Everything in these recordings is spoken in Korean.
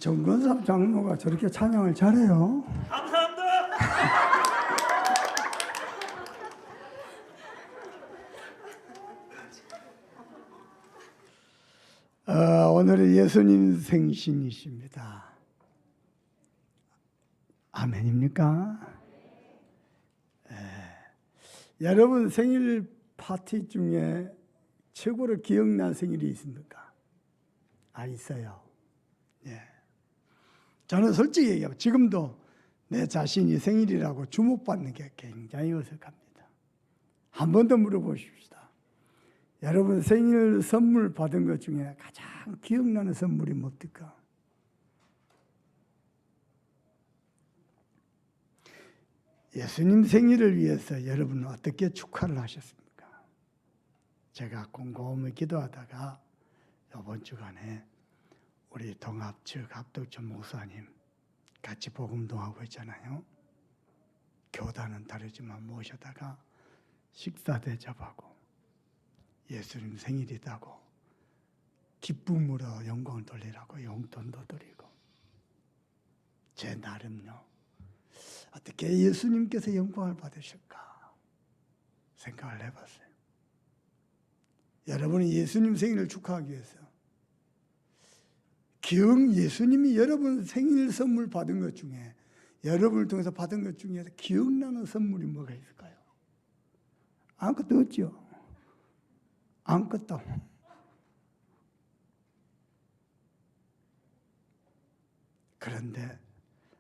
정근삼 장로가 저렇게 찬양을 잘해요. 감사합니다. 오늘은 예수님 생신이십니다. 아멘입니까? 여러분 생일 파티 중에 최고로 기억난 생일이 있습니까? 있어요. 예. 저는 솔직히 얘기하면 지금도 내 자신이 생일이라고 주목받는 게 굉장히 어색합니다. 한 번 더 물어보십시다. 여러분 생일 선물 받은 것 중에 가장 기억나는 선물이 뭡니까? 예수님 생일을 위해서 여러분은 어떻게 축하를 하셨습니까? 제가 곰곰이 기도하다가 이번 주간에 우리 동합 측 합덕천 목사님 같이 복음동하고 있잖아요. 교단은 다르지만 모셔다가 식사 대접하고 예수님 생일이다고 기쁨으로 영광을 돌리라고 용돈도 드리고 제 나름요 어떻게 예수님께서 영광을 받으실까 생각을 해봤어요. 여러분이 예수님 생일을 축하하기 위해서 예수님이 여러분 생일 선물 받은 것 중에 여러분을 통해서 받은 것 중에 기억나는 선물이 뭐가 있을까요? 아무것도 없죠. 아무것도. 그런데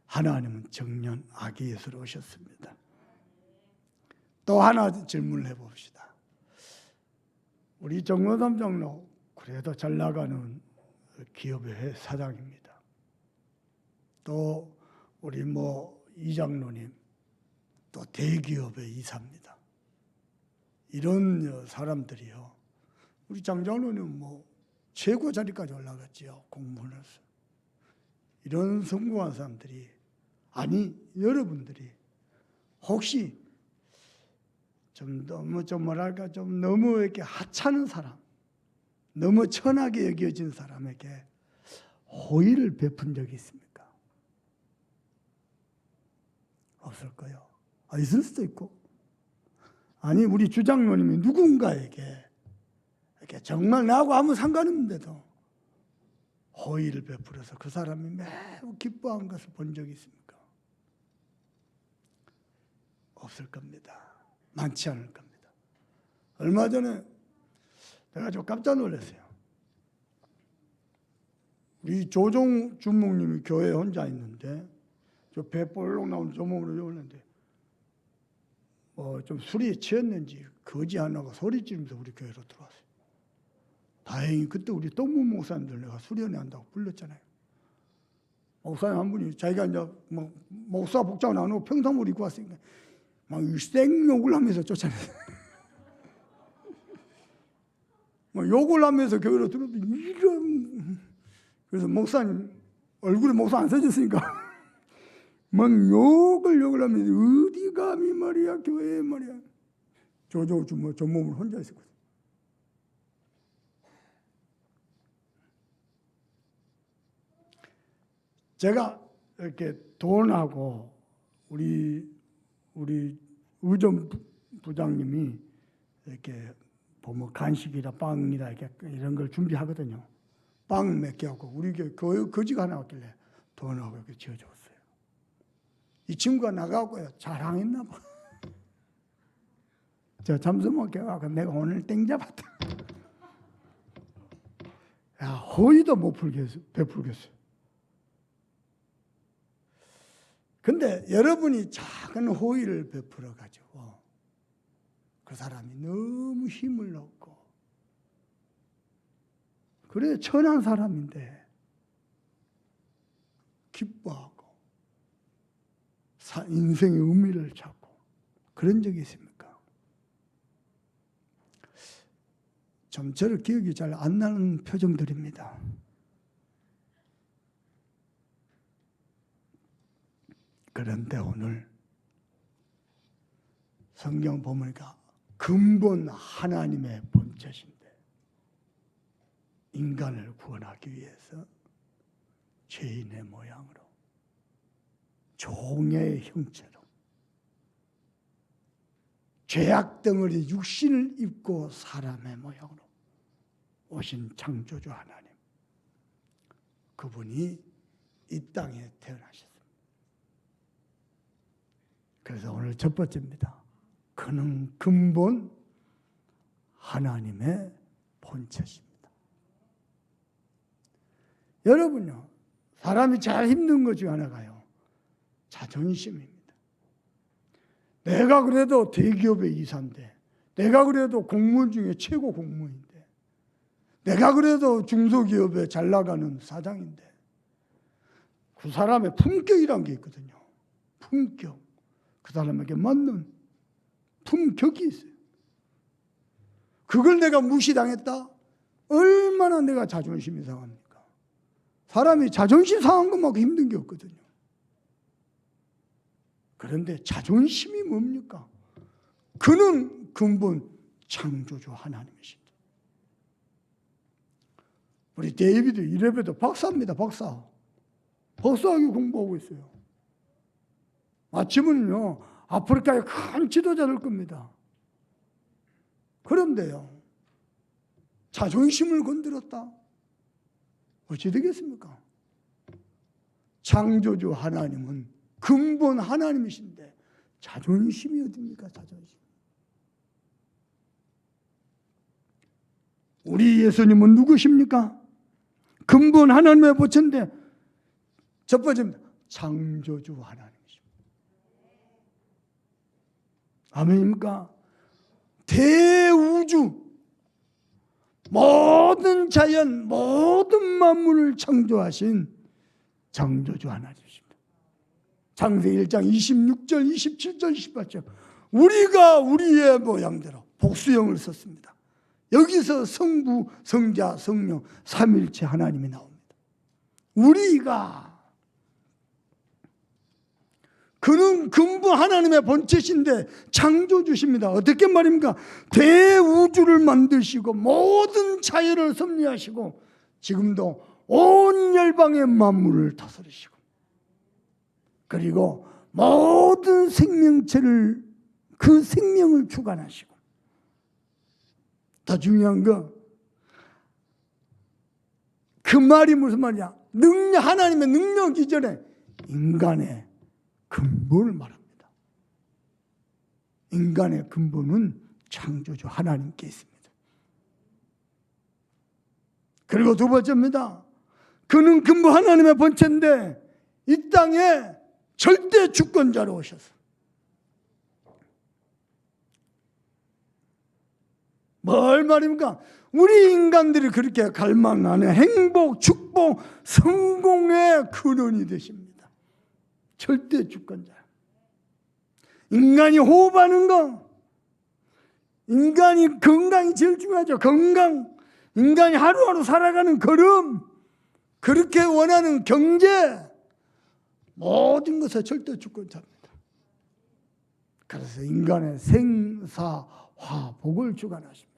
하나님은 정년 아기 예수로 오셨습니다. 또 하나 질문을 해봅시다. 우리 정로담 장로 그래도 잘 나가는 기업의 사장입니다. 또 우리 이장로님 또 대기업의 이사입니다. 이런 사람들이요. 우리 장장로님 최고 자리까지 올라갔지요. 공무원으로서. 이런 성공한 사람들이 여러분들이 혹시 너무 이렇게 하찮은 사람, 너무 천하게 여겨진 사람에게 호의를 베푼 적이 있습니까? 없을 거요. 있을 수도 있고. 우리 주장로님이 누군가에게 이렇게 정말 나하고 아무 상관없는데도 호의를 베풀어서 그 사람이 매우 기뻐한 것을 본 적이 있습니까? 없을 겁니다. 많지 않을 겁니다. 얼마 전에 내가 좀 깜짝 놀랐어요. 우리 조종 주목님이 교회에 혼자 있는데 저 배 볼록 나오는 저 몸으로 오는데 좀 술이 취했는지 거지 하나가 소리 지르면서 우리 교회로 들어왔어요. 다행히 그때 우리 동문 목사님들 내가 수련회 한다고 불렀잖아요. 목사님 한 분이 자기가 이제 목사 복장을 안 하고 평상복 입고 왔으니까 막 생욕을 하면서 쫓아냈어요. 욕을 하면서 교회로 들어오더니 이런 그래서 목사님 얼굴에 목사 안 써졌으니까 막 욕을 하면서 어디 감히 말이야 교회에 말이야 저 몸을 혼자 있었거든. 제가 이렇게 돈하고 우리 의전 부장님이 이렇게 보면 간식이라 빵이라 이런 걸 준비하거든요. 빵 몇 개 하고 우리 거지가 하나 왔길래 돈하고 이렇게 지어줬어요. 이 친구가 나가고요 자랑했나 봐. 저 잠수먹게 가고 내가 오늘 땡 잡았다. 야, 호의도 못 베풀겠어요. 근데 여러분이 작은 호의를 베풀어 가지고 그 사람이 너무 힘을 얻고 그래 천한 사람인데 기뻐하고 인생의 의미를 찾고 그런 적이 있습니까? 좀 저를 기억이 잘 안 나는 표정들입니다. 그런데 오늘 성경 보니까 근본 하나님의 본체신데 인간을 구원하기 위해서 죄인의 모양으로, 종의 형체로, 죄악 덩어리 육신을 입고 사람의 모양으로 오신 창조주 하나님, 그분이 이 땅에 태어나셨습니다. 그래서 오늘 첫 번째입니다. 그는 근본 하나님의 본체십니다. 여러분요, 사람이 제일 힘든 것 중에 하나가요, 자존심입니다. 내가 그래도 대기업의 이사인데, 내가 그래도 공무원 중에 최고 공무원인데, 내가 그래도 중소기업에 잘 나가는 사장인데, 그 사람의 품격이란 게 있거든요. 품격. 그 사람에게 맞는 품격이 있어요. 그걸 내가 무시당했다? 얼마나 내가 자존심이 상합니까? 사람이 자존심 상한 것만큼 힘든 게 없거든요. 그런데 자존심이 뭡니까? 그는 근본 창조주 하나님이십니다. 우리 데이비드 이래봬도 박사입니다. 박사. 박사학위 공부하고 있어요. 아침은요, 아프리카의 큰 지도자 될 겁니다. 그런데요, 자존심을 건드렸다? 어찌 되겠습니까? 창조주 하나님은 근본 하나님이신데 자존심이 어딥니까? 자존심. 우리 예수님은 누구십니까? 근본 하나님의 보체인데 첫 번째입니다. 창조주 하나님이십니다. 아멘입니까? 대우주, 모든 자연, 모든 만물을 창조하신 창조주 하나님이십니다. 창세기 1장 26절, 27절, 28절. 우리가 우리의 모양대로 복수형을 썼습니다. 여기서 성부, 성자, 성령, 삼일체 하나님이 나옵니다. 우리가, 그는 근본 하나님의 본체신데 창조주십니다. 어떻게 말입니까? 대우주를 만드시고 모든 자연을 섭리하시고 지금도 온 열방의 만물을 다스리시고, 그리고 모든 생명체를, 그 생명을 주관하시고, 더 중요한 거, 그 말이 무슨 말이야? 하나님의 능력 이전에 인간의 근본을 말합니다. 인간의 근본은 창조주 하나님께 있습니다. 그리고 두 번째입니다. 그는 근본 하나님의 본체인데 이 땅에 절대 주권자로 오셔서, 뭘 말입니까? 우리 인간들이 그렇게 갈망하는 행복, 축복, 성공의 근원이 되십니다. 절대 주권자. 인간이 호흡하는 거, 인간이 건강이 제일 중요하죠. 건강, 인간이 하루하루 살아가는 걸음, 그렇게 원하는 경제, 모든 것에 절대 주권자입니다. 그래서 인간의 생사화복을 주관하십니다.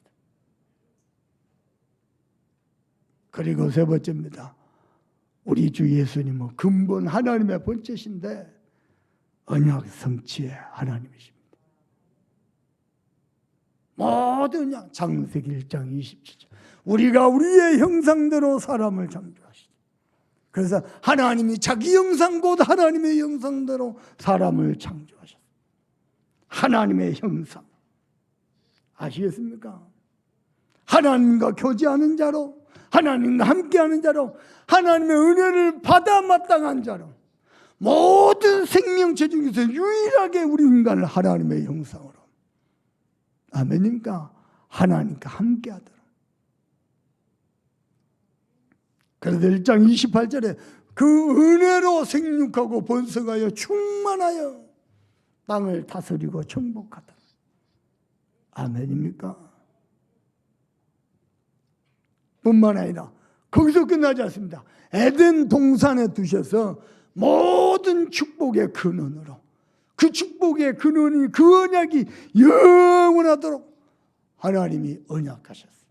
그리고 세 번째입니다. 우리 주 예수님은 근본 하나님의 본체신데 언약 성취의 하나님이십니다. 모든 양, 창세기 1장 27절. 우리가 우리의 형상대로 사람을 창조하시죠. 그래서 하나님이 자기 형상 곧 하나님의 형상대로 사람을 창조하셨어요. 하나님의 형상. 아시겠습니까? 하나님과 교제하는 자로, 하나님과 함께하는 자로, 하나님의 은혜를 받아 마땅한 자로, 모든 생명체 중에서 유일하게 우리 인간을 하나님의 형상으로, 아멘입니까? 하나님과 함께하도록. 그래서 1장 28절에 그 은혜로 생육하고 번성하여 충만하여 땅을 다스리고 정복하다. 아멘입니까? 뿐만 아니라 거기서 끝나지 않습니다. 에덴 동산에 두셔서 모든 축복의 근원으로, 그 축복의 근원이, 그 언약이 영원하도록 하나님이 언약하셨어요.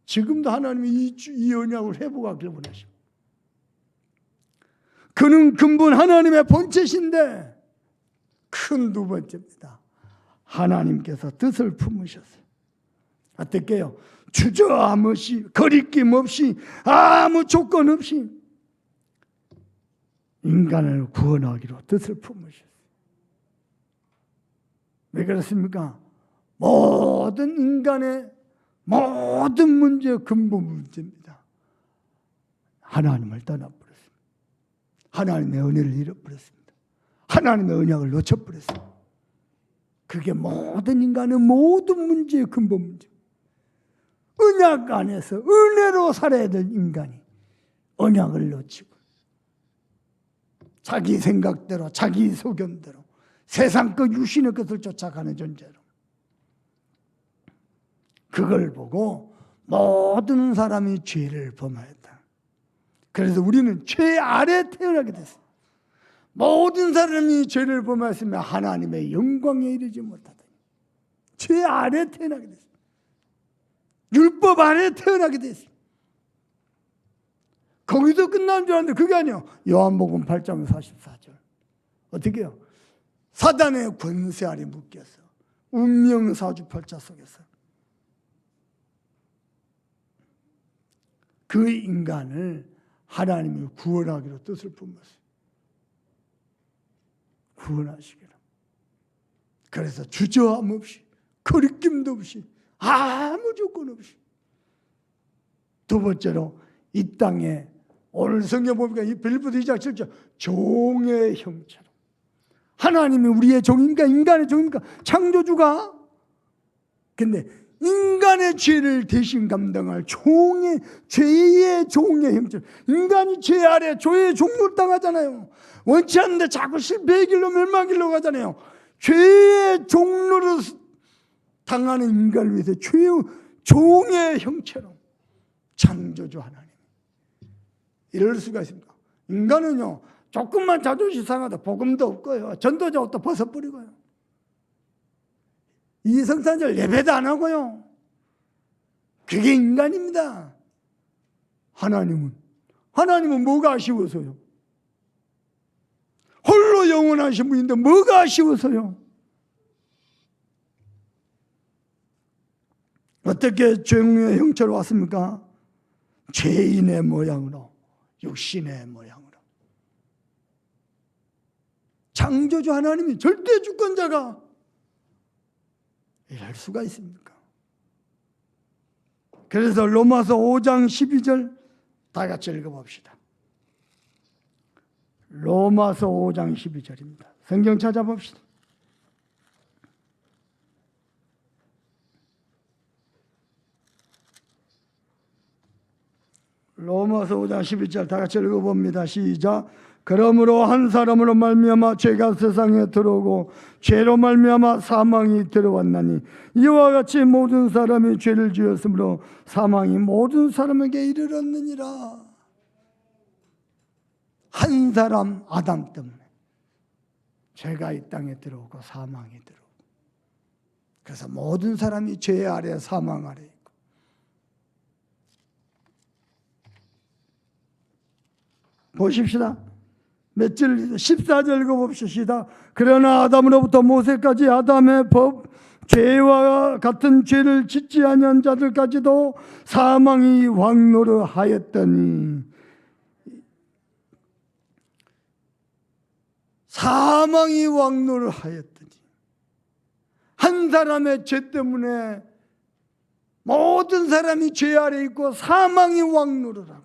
지금도 하나님이 이 언약을 회복하기를 원하십니다. 그는 근본 하나님의 본체신데 큰 두 번째입니다. 하나님께서 뜻을 품으셨어요. 어떻게요? 주저함 없이, 거리낌 없이, 아무 조건 없이 인간을 구원하기로 뜻을 품으셨어요. 왜 그렇습니까? 모든 인간의 모든 문제의 근본 문제입니다. 하나님을 떠나버렸습니다. 하나님의 은혜를 잃어버렸습니다. 하나님의 언약을 놓쳐버렸습니다. 그게 모든 인간의 모든 문제의 근본 문제. 언약 안에서 은혜로 살아야 될 인간이 언약을 놓치고 자기 생각대로 자기 소견대로 세상 것 육신의 것을 쫓아가는 존재로 그걸 보고 모든 사람이 죄를 범하였다. 그래서 우리는 죄 아래 태어나게 됐어요. 모든 사람이 죄를 범하였으면 하나님의 영광에 이르지 못하더니 죄 아래 태어나게 됐어요. 율법 아래 태어나게 됐어요. 거기서 끝난 줄 알았는데 그게 아니에요. 요한복음 8장 44절 어떻게 해요? 사단의 권세 아래 묶여서 운명 사주팔자 속에서 그 인간을 하나님이 구원하기로 뜻을 품었어요. 구원하시기로. 그래서 주저함 없이 거리낌도 없이 아무 조건 없이 두 번째로 이 땅에 오늘 성경 보니까 이 빌립보서 2장 7절 종의 형체로 하나님이 우리의 종입니까? 인간의 종입니까? 창조주가 근데 인간의 죄를 대신 감당할 죄의 종의 형체. 인간이 죄 아래 죄의 종을 당하잖아요. 원치 않는데 자꾸 실패의 길로 멸망의 길로 가잖아요. 죄의 종로로 당하는 인간을 위해서 죄의 종의 형체로 창조주 하나님. 이럴 수가 있습니까? 인간은요 조금만 자존심 상하다 복음도 없고요. 전도자도 벗어버리고요. 이 성탄절 예배도 안 하고요. 그게 인간입니다. 하나님은 뭐가 아쉬워서요? 홀로 영원하신 분인데 뭐가 아쉬워서요? 어떻게 죄의 형체로 왔습니까? 죄인의 모양으로, 육신의 모양으로. 창조주 하나님이 절대 주권자가 이럴 수가 있습니까? 그래서 로마서 5장 12절 다 같이 읽어봅시다. 로마서 5장 12절입니다. 성경 찾아봅시다. 로마서 5장 12절 다 같이 읽어봅니다. 시작. 그러므로 한 사람으로 말미암아 죄가 세상에 들어오고 죄로 말미암아 사망이 들어왔나니 이와 같이 모든 사람이 죄를 지었으므로 사망이 모든 사람에게 이르렀느니라. 한 사람 아담 때문에 죄가 이 땅에 들어오고 사망이 들어오고 그래서 모든 사람이 죄 아래 사망 아래 있고 보십시다. 몇 절 14절 읽어봅시다. 그러나 아담으로부터 모세까지 아담의 법 죄와 같은 죄를 짓지 아니한 자들까지도 사망이 왕노릇하였더니 사망이 왕노릇하였더니 한 사람의 죄 때문에 모든 사람이 죄 아래 있고 사망이 왕노릇하고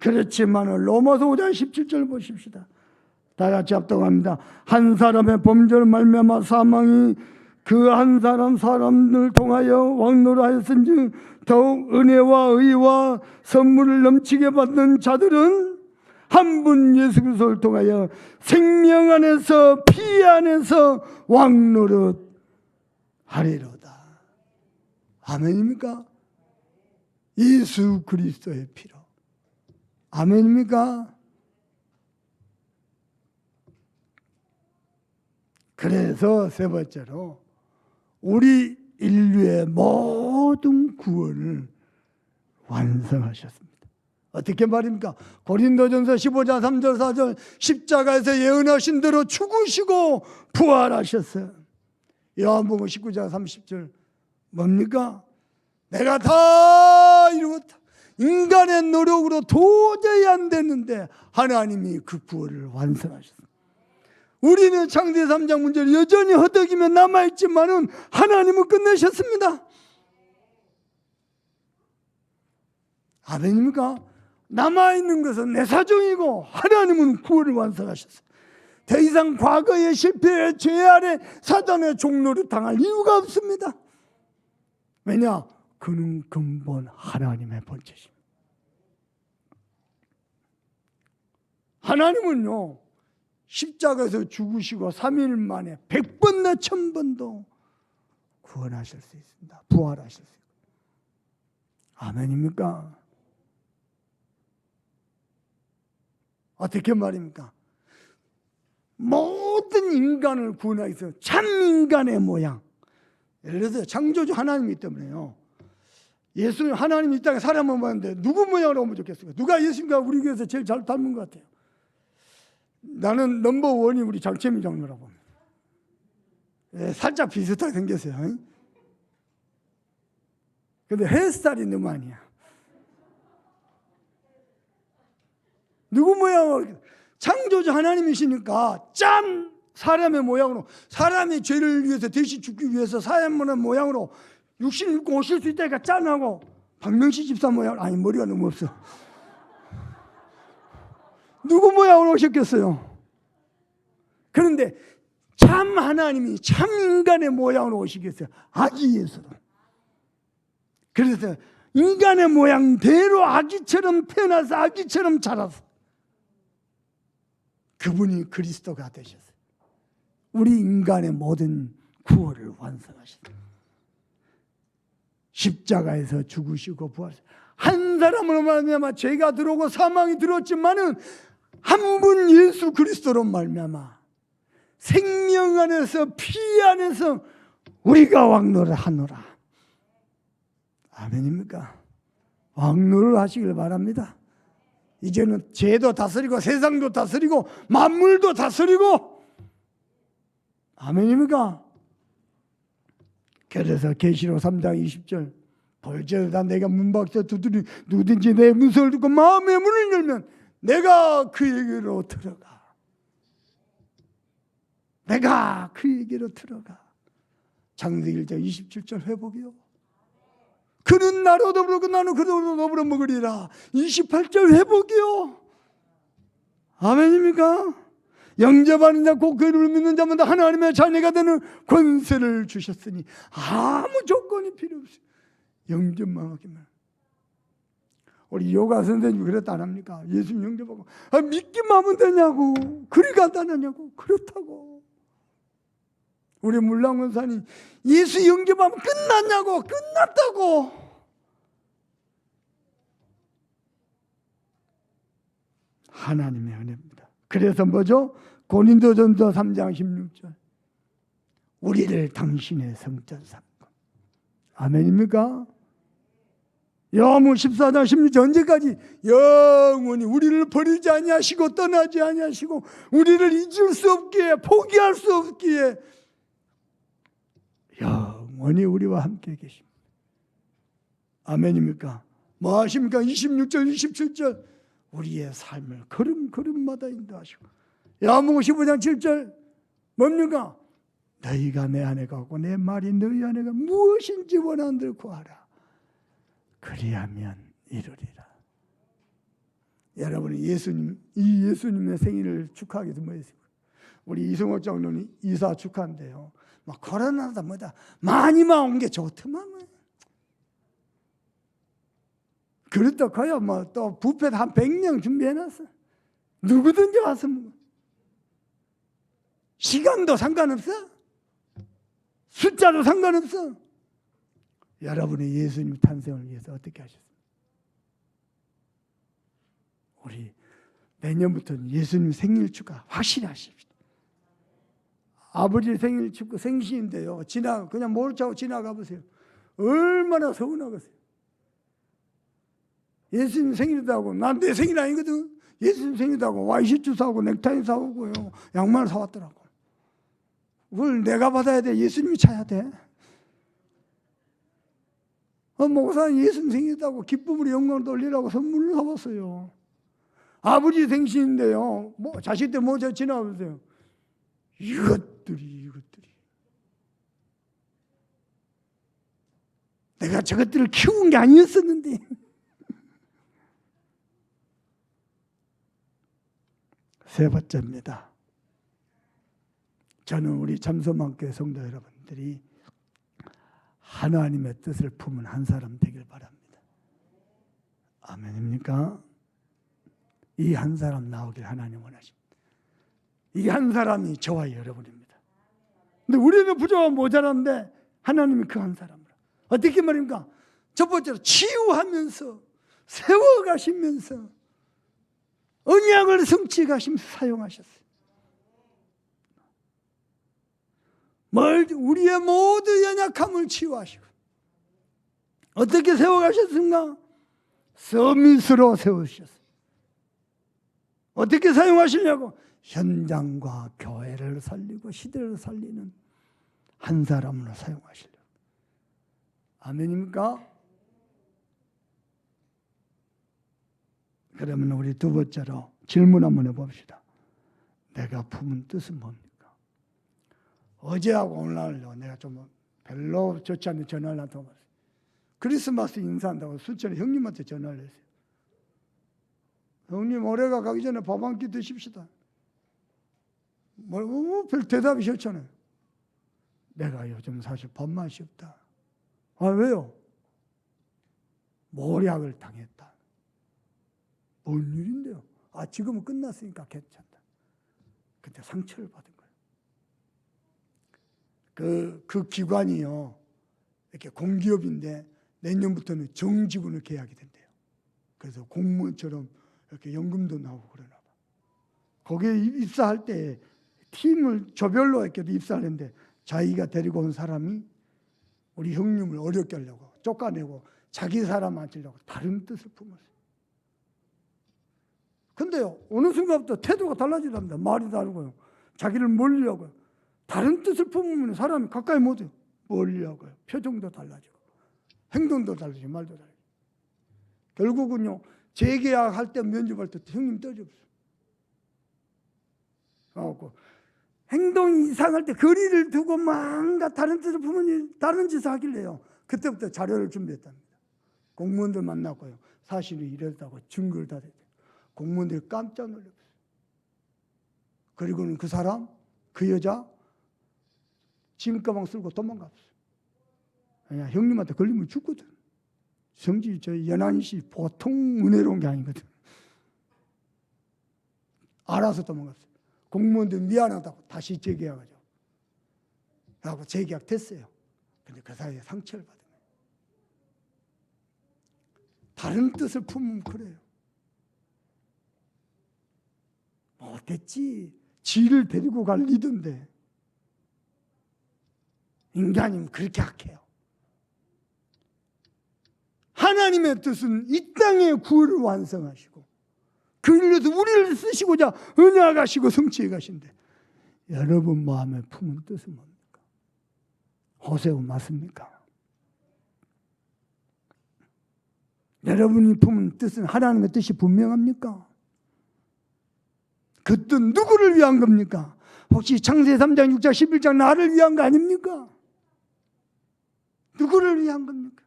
그렇지만 로마서 5장 17절 보십시다. 다 같이 합동합니다. 한 사람의 범죄를 말미암아 사망이 그 한 사람을 통하여 왕노릇하였은즉 더욱 은혜와 의와 선물을 넘치게 받는 자들은 한 분 예수 그리스도를 통하여 생명 안에서 피 안에서 왕노릇하리로다. 아멘입니까? 예수 그리스도의 피로. 아멘입니까? 그래서 세 번째로 우리 인류의 모든 구원을 완성하셨습니다. 어떻게 말입니까? 고린도전서 15장 3절 4절 십자가에서 예언하신 대로 죽으시고 부활하셨어요. 요한복음 19장 30절 뭡니까? 내가 다 이루었다. 인간의 노력으로 도저히 안 되는데 하나님이 그 구원을 완성하셨습니다. 우리는 창세기 3장 문제를 여전히 허덕이며 남아있지만은 하나님은 끝내셨습니다. 아멘입니까? 남아있는 것은 내 사정이고 하나님은 구원을 완성하셨어요. 더 이상 과거의 실패의 죄 아래 사단의 종로를 당할 이유가 없습니다. 왜냐? 그는 근본 하나님의 본체십니다. 하나님은요, 십자가에서 죽으시고 3일 만에 100번나 1000번도 구원하실 수 있습니다. 부활하실 수 있습니다. 아멘입니까? 어떻게 말입니까? 모든 인간을 구원하기 위해서 참 인간의 모양, 예를 들어서 창조주 하나님이기 때문에요. 예수님 하나님이 이 땅에 사람을 봤는데 누구 모양으로 오면 좋겠습니까? 누가 예수님과 우리 교회에서 제일 잘 닮은 것 같아요? 나는 넘버원이 우리 장채민 장로라고 봅니다. 예, 살짝 비슷하게 생겼어요. 근데 헤어스타일이 너무 아니야. 누구 모양으로? 창조주 하나님이시니까 짠! 사람의 모양으로, 사람의 죄를 위해서 대신 죽기 위해서 사람의 모양으로 육신을 입고 오실 수 있다니까 짠하고, 박명시 집사 모양, 아니 머리가 너무 없어. 누구 모양으로 오셨겠어요? 그런데 참 하나님이 참 인간의 모양으로 오시겠어요? 아기 예수로. 그래서 인간의 모양대로 아기처럼 태어나서 아기처럼 자라서 그분이 그리스도가 되셨어요. 우리 인간의 모든 구원을 완성하셨어요. 십자가에서 죽으시고 부활하셨어요. 한 사람으로 말미암아 죄가 들어오고 사망이 들었지만은 한 분 예수 그리스도로 말미암아 생명 안에서 피 안에서 우리가 왕노를 하노라. 아멘입니까? 왕노를 하시길 바랍니다. 이제는 죄도 다스리고 세상도 다스리고 만물도 다스리고, 아멘입니까? 그래서 계시록 3장 20절 볼지어다 내가 문 밖에서 두드리 누구든지 내 문소를 듣고 마음의 문을 열면 내가 그에게로 들어가. 내가 그에게로 들어가. 창세기 1장 27절 회복이요. 그는 나로 더불고 나는 그로 더불어 먹으리라. 28절 회복이요. 아멘입니까? 영접하는 자 곧 그를 믿는 자마다 하나님의 자녀가 되는 권세를 주셨으니 아무 조건이 필요 없어요. 영접만 하기만. 우리 요가 선생님이 그랬다 안 합니까? 예수님 영접하고 믿기만 하면 되냐고. 그리 간단하냐고. 그렇다고. 우리 물랑원사님 예수 영접하면 끝났냐고. 끝났다고. 하나님의 은혜입니다. 그래서 뭐죠? 고린도전서 3장 16절 우리를 당신의 성전 삼고. 아멘입니까? 요한복음 14장 16절 언제까지? 영원히 우리를 버리지 아니하시고 떠나지 아니하시고 우리를 잊을 수 없기에 포기할 수 없기에 영원히 우리와 함께 계십니다. 아멘입니까? 뭐 하십니까? 26절 27절 우리의 삶을 걸음걸음마다 인도하시고. 요한복음 15장 7절 뭡니까? 너희가 내 안에 가고 내 말이 너희 안에 가 무엇인지 원하는 대로 구하라. 그리하면 이루리라. 여러분이 예수님의 생일을 축하하기 위해서 뭐 했습니까? 우리 이승호 장로님 이사 축하한대요. 막 코로나다 뭐다 많이만 온 게 좋더만. 그렇다 커요. 뭐 또 뷔페 한 100명 준비해놨어. 누구든지 와서 먹어. 시간도 상관없어. 숫자도 상관없어. 여러분의 예수님 탄생을 위해서 어떻게 하셨습니까? 우리 내년부터는 예수님 생일 축하 확실히 하십시오. 아버지 생일 축하 생신인데요. 그냥 모른 척하고 지나가 보세요. 얼마나 서운하겠어요. 예수님 생일이라고, 난 내 생일 아니거든. 예수님 생일이라고 와이셔츠 사오고 넥타이 사오고요, 양말 사왔더라고. 그걸 내가 받아야 돼? 예수님이 차야 돼? 목사님 예수님 생일이라고 기쁨으로 영광을 돌리라고 선물을 사왔어요. 아버지 생신인데요, 자식들 모자 지나가면서요, 이것들이 내가 저것들을 키운 게 아니었었는데. 세 번째입니다. 저는 우리 잠소만교회 성도 여러분들이 하나님의 뜻을 품은 한 사람 되길 바랍니다. 아멘입니까? 이 한 사람 나오길 하나님 원하십니다. 이 한 사람이 저와 여러분입니다. 근데 우리는 부족하고 모자란데 하나님이 그 한 사람을 어떻게 말입니까? 첫 번째로 치유하면서 세워가시면서 언약을 성취해 가시면서 사용하셨어요. 우리의 모든 연약함을 치유하시고 어떻게 세워가셨습니까? 서밋으로 세우셨어요. 어떻게 사용하시려고? 현장과 교회를 살리고 시대를 살리는 한 사람으로 사용하시려고. 아멘입니까? 그러면 우리 두 번째로 질문 한번 해봅시다. 내가 품은 뜻은 뭡니까? 어제하고 오늘날로 내가 좀 별로 좋지 않은 전화를 한통 받았어요. 크리스마스 인사한다고 수천에 형님한테 전화를 했어요. 형님 올해가 가기 전에 밥 한 끼 드십시다. 별 대답이 싫잖아요. 내가 요즘 사실 밥맛이 없다. 아, 왜요? 모략을 당했다. 뭔 일인데요? 아, 지금은 끝났으니까 괜찮다. 그때 상처를 받은 거예요. 그 기관이요, 이렇게 공기업인데 내년부터는 정직원을 계약이 된대요. 그래서 공무원처럼 이렇게 연금도 나오고 그러나 봐. 거기에 입사할 때 팀을 조별로 이렇게 입사하는데 자기가 데리고 온 사람이 우리 형님을 어렵게 하려고 쫓아내고 자기 사람 앉히려고 다른 뜻을 품었어요. 근데요, 어느 순간부터 태도가 달라지답니다. 말이 다르고요, 자기를 멀리하고요. 다른 뜻을 품으면 사람이 가까이 못 해요. 멀리하고요. 표정도 달라지고 행동도 달라지고 말도 달라지고. 결국은요, 재계약할 때 면접할 때 형님 떠졌어요. 행동이 이상할 때 거리를 두고 뭔가 다른 뜻을 품으니 다른 짓을 하길래요. 그때부터 자료를 준비했답니다. 공무원들 만났고요, 사실이 이랬다고 증거를 다 댔대요. 공무원들이 깜짝 놀랐어요. 그리고는 그 사람, 그 여자 짐가방 쓸고 도망갔어요. 그냥 형님한테 걸리면 죽거든. 성질이 저 연한시 보통 은혜로운 게 아니거든. 알아서 도망갔어요. 공무원들 미안하다고 다시 재계약하죠. 그래서 재계약 됐어요. 근데 그 사이에 상처를 받은 거예요. 다른 뜻을 품으면 그래요. 됐지. 지를 데리고 갈 리더인데 인간이면 그렇게 악해요. 하나님의 뜻은 이 땅의 구원을 완성하시고 그 일로서 우리를 쓰시고자 은혜하시고 성취해 가신데, 여러분 마음에 품은 뜻은 뭡니까? 호세오 맞습니까? 여러분이 품은 뜻은 하나님의 뜻이 분명합니까? 그 뜻 누구를 위한 겁니까? 혹시 창세기 3장, 6장, 11장 나를 위한 거 아닙니까? 누구를 위한 겁니까?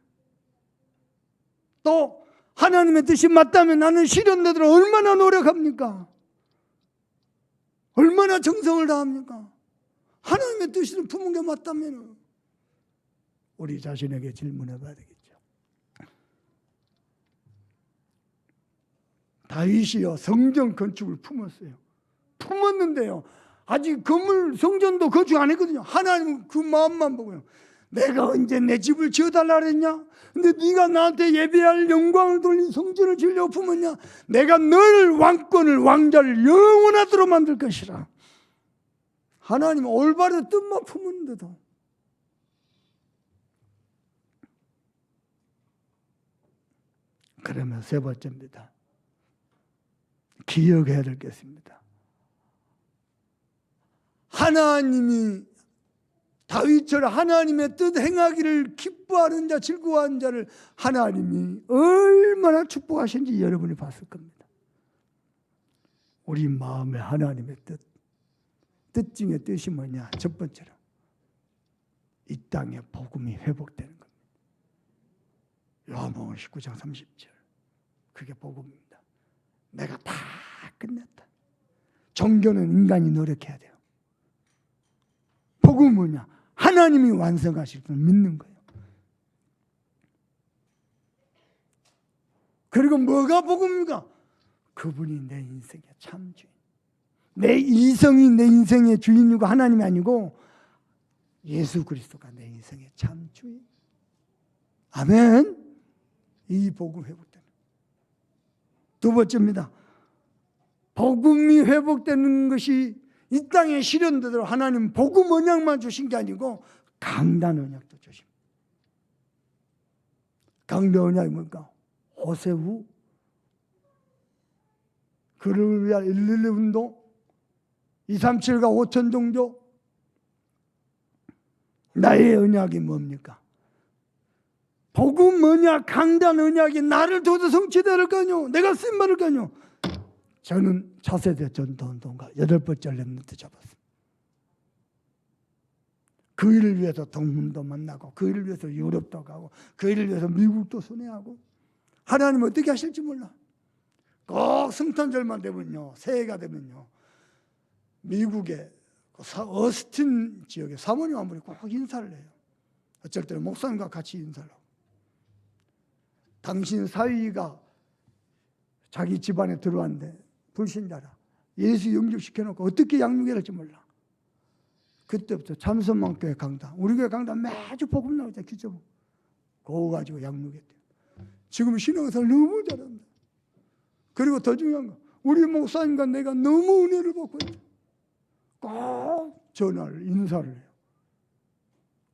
또 하나님의 뜻이 맞다면 나는 실현되도록 얼마나 노력합니까? 얼마나 정성을 다합니까? 하나님의 뜻을 품은 게 맞다면 우리 자신에게 질문해 봐야 되겠죠. 다윗이요, 성전 건축을 품었어요. 품었는데요, 아직 건물 성전도 건축 안 했거든요. 하나님은 그 마음만 보고요, 내가 언제 내 집을 지어달라 그랬냐? 근데 네가 나한테 예배할 영광을 돌린 성전을 지으려고 품었냐? 내가 너를 왕권을, 왕자를 영원하도록 만들 것이라. 하나님은 올바른 뜻만 품었는데도 그러면 세 번째입니다. 기억해야 될 게 있습니다. 하나님이 다윗처럼 하나님의 뜻 행하기를 기뻐하는 자, 즐거워하는 자를 하나님이 얼마나 축복하신지 여러분이 봤을 겁니다. 우리 마음에 하나님의 뜻 중에 뜻이 뭐냐? 첫 번째로 이 땅에 복음이 회복되는 겁니다. 요한복음 19장 30절, 그게 복음입니다. 내가 다 끝냈다. 종교는 인간이 노력해야 돼요. 복음은 뭐냐? 하나님이 완성하실 줄 믿는 거예요. 그리고 뭐가 복음입니까? 그분이 내 인생의 참 주인. 내 이성이 내 인생의 주인이고 하나님이 아니고 예수 그리스도가 내 인생의 참 주인. 아멘. 이 복음 회복되는. 두 번째입니다. 복음이 회복되는 것이 이 땅에 실현되도록 하나님 복음 언약만 주신 게 아니고 강단 언약도 주십니다. 강단 언약이 뭘까? 호세후, 그를 위한 111운동, 237과 5천 종교. 나의 언약이 뭡니까? 복음 언약, 강단 언약이 나를 도저 성취될까요? 내가 쓰임받을까요? 저는 차세대 전도운동가 8번째 렘넌트 잡았습니다. 그 일을 위해서 동문도 만나고, 그 일을 위해서 유럽도 가고, 그 일을 위해서 미국도 순회하고. 하나님 어떻게 하실지 몰라. 꼭 성탄절만 되면요, 새해가 되면요, 미국의 어스틴 지역에 사모님 한 분이 꼭 인사를 해요. 어쩔 때는 목사님과 같이 인사를 하고. 당신 사위가 자기 집안에 들어왔는데 불신자라. 예수 영접시켜놓고 어떻게 양육해야 할지 몰라. 그때부터 참선만교회 강단, 우리 교회 강단 매주 복음 나오자 기적. 그거 가지고 양육했대요. 지금 신앙생활 너무 잘한다. 그리고 더 중요한 거, 우리 목사님과 내가 너무 은혜를 받고 있다. 꼭 전화를, 인사를 해요.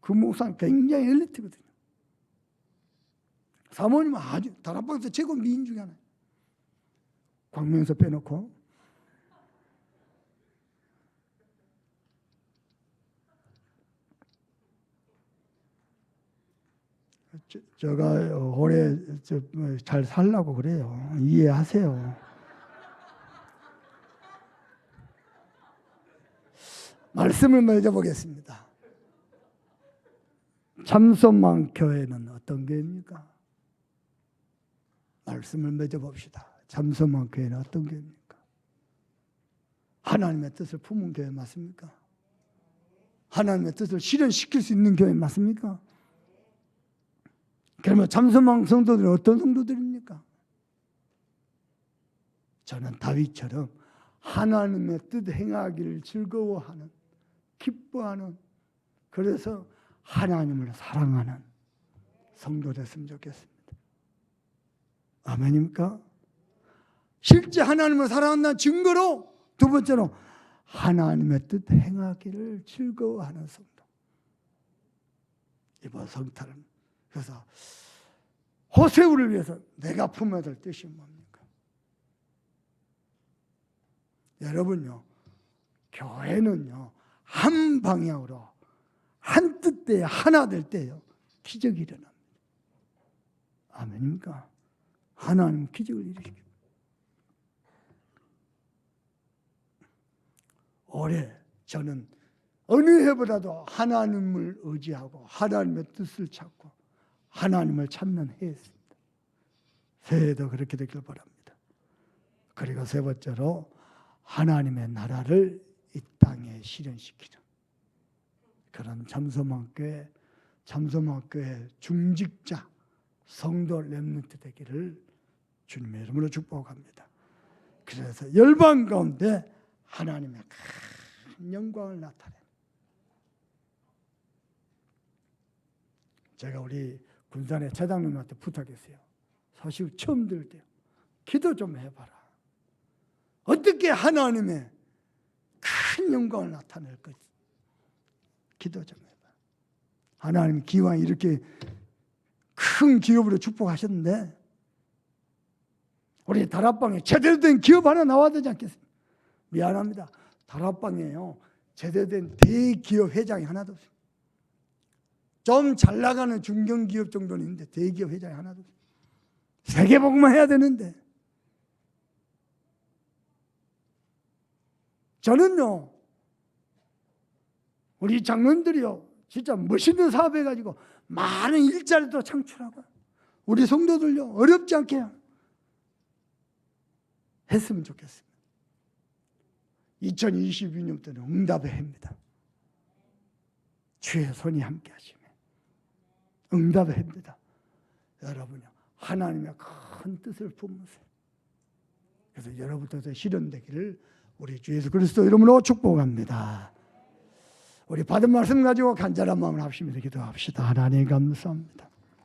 그 목사님 굉장히 엘리트거든요. 사모님은 아주 다락방에서 최고 미인 중에 하나예요. 광명에서 빼놓고. 제가 올해 잘 살라고 그래요. 이해하세요. 말씀을 맺어보겠습니다. 참선만 교회는 어떤 교회입니까? 말씀을 맺어봅시다. 참선만 교회는 어떤 교회입니까? 하나님의 뜻을 품은 교회 맞습니까? 하나님의 뜻을 실현시킬 수 있는 교회 맞습니까? 그러면 참선만 성도들은 어떤 성도들입니까? 저는 다윗처럼 하나님의 뜻 행하기를 즐거워하는, 기뻐하는, 그래서 하나님을 사랑하는 성도 됐으면 좋겠습니다. 아멘입니까? 실제 하나님을 사랑한다는 증거로 두 번째로 하나님의 뜻 행하기를 즐거워하는 성도. 이번 성탄은 그래서 호세우를 위해서 내가 품어야 될 뜻이 뭡니까? 여러분요, 교회는요, 한 방향으로 한 뜻대에 하나 될 때요, 기적이 일어납니다. 아멘입니까? 하나님 기적을 일으킵니다. 올해 저는 어느 해보다도 하나님을 의지하고 하나님의 뜻을 찾고 하나님을 찾는 해였습니다. 새해도 그렇게 되길 바랍니다. 그리고 세 번째로 하나님의 나라를 이 땅에 실현시키는 그런 참소만교회 중직자 성도 렘넌트 되기를 주님의 이름으로 축복합니다. 그래서 열방 가운데 하나님의 큰 영광을 나타내. 제가 우리 군산의 차장님한테 부탁했어요. 사실 처음 들을 때요. 기도 좀 해봐라. 어떻게 하나님의 큰 영광을 나타낼 거지? 기도 좀 해봐. 하나님 기왕 이렇게 큰 기업으로 축복하셨는데 우리 다락방에 제대로 된 기업 하나 나와야 되지 않겠습니까? 미안합니다. 다락방에요, 제대로 된 대기업 회장이 하나도 없습니다. 좀 잘 나가는 중견기업 정도는 있는데 대기업 회장이 하나도 없습니다. 세계복음만 해야 되는데. 저는요, 우리 장로님들이요, 진짜 멋있는 사업 해가지고 많은 일자리도 창출하고 우리 성도들요, 어렵지 않게 했으면 좋겠습니다. 2022년도는 응답의 해입니다. 주의 손이 함께 하시면 응답의 해입니다. 여러분요, 하나님의 큰 뜻을 품으세요. 그래서 여러분들도 실현되기를 우리 주 예수 그리스도 이름으로 축복합니다. 우리 받은 말씀 가지고 간절한 마음을 합심해서 기도합시다. 하나님 감사합니다.